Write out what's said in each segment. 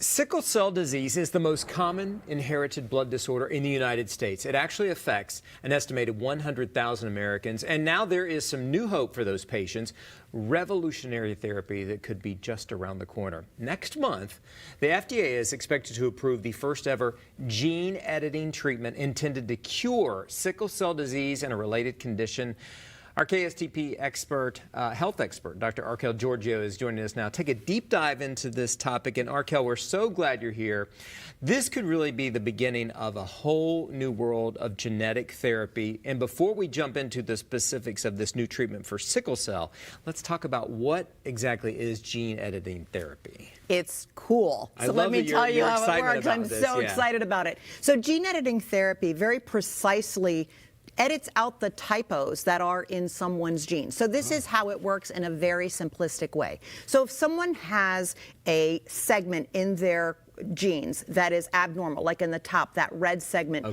Sickle cell disease is the most common inherited blood disorder in the United States. It actually affects an estimated 100,000 Americans, and now there is some new hope for those patients, revolutionary therapy that could be just around the corner. Next month, the FDA is expected to approve the first ever gene editing treatment intended to cure sickle cell disease and a related condition. Our KSTP expert, health expert, Dr. Arkel Georgiou, is joining us now. Take a deep dive into this topic. And Arkel, we're so glad you're here. This could really be the beginning of a whole new world of genetic therapy. And before we jump into the specifics of this new treatment for sickle cell, let's talk about what exactly is gene editing therapy. It's cool. So let me tell you how it works. I'm so excited about it. So gene editing therapy very precisely edits out the typos that are in someone's genes. So this is how it works in a very simplistic way. So if someone has a segment in their genes that is abnormal, like in the top, that red segment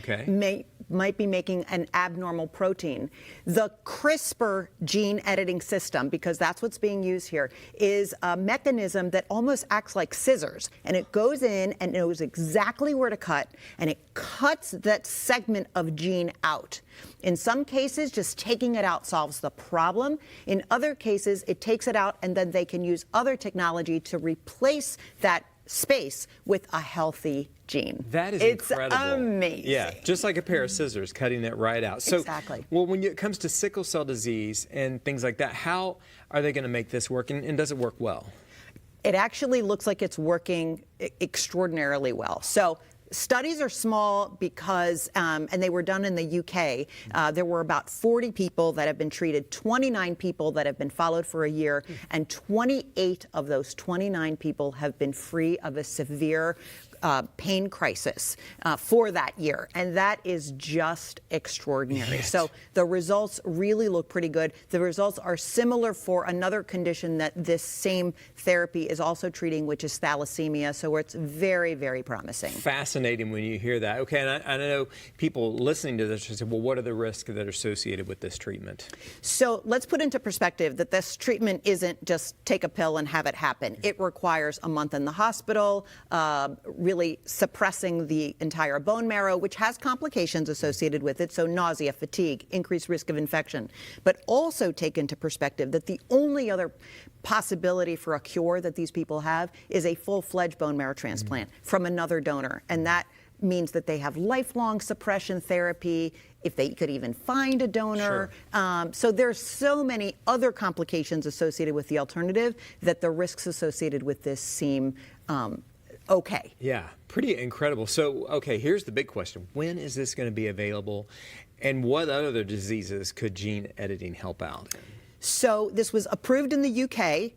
might be making an abnormal protein. The CRISPR gene editing system, because that's what's being used here, is a mechanism that almost acts like scissors. And it goes in and knows exactly where to cut, and it cuts that segment of gene out. In some cases, just taking it out solves the problem. In other cases, it takes it out, and then they can use other technology to replace that space with a healthy gene. That is incredible. It's amazing. Yeah, just like a pair of scissors, cutting it right out. So, exactly. Well, when it comes to sickle cell disease and things like that, how are they going to make this work, and does it work well? It actually looks like it's working extraordinarily well. So studies are small because, and they were done in the UK, there were about 40 people that have been treated, 29 people that have been followed for a year, and 28 of those 29 people have been free of a severe pain crisis for that year. And that is just extraordinary. Yes. So the results really look pretty good. The results are similar for another condition that this same therapy is also treating, which is thalassemia. So it's very, very promising. Fascinating when you hear that. Okay, and I know people listening to this say, well, what are the risks that are associated with this treatment? So let's put into perspective that this treatment isn't just take a pill and have it happen. It requires a month in the hospital, really suppressing the entire bone marrow, which has complications associated with it, so nausea, fatigue, increased risk of infection. But also take into perspective that the only other possibility for a cure that these people have is a full-fledged bone marrow transplant from another donor. And that means that they have lifelong suppression therapy, if they could even find a donor. Sure. So there's so many other complications associated with the alternative that the risks associated with this seem okay. Yeah, pretty incredible. So, okay, here's the big question. When is this going to be available, and what other diseases could gene editing help out in? So this was approved in the UK,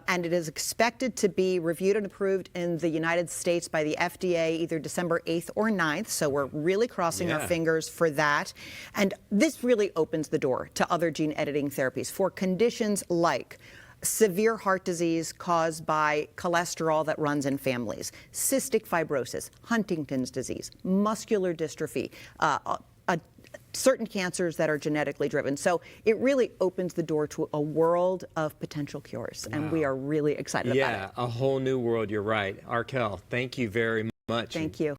and it is expected to be reviewed and approved in the United States by the FDA either December 8th or 9th. So we're really crossing our fingers for that. And this really opens the door to other gene editing therapies for conditions like severe heart disease caused by cholesterol that runs in families, cystic fibrosis, Huntington's disease, muscular dystrophy, certain cancers that are genetically driven. So it really opens the door to a world of potential cures, and we are really excited about it. Yeah, a whole new world, you're right. Arkel, thank you very much. Thank you.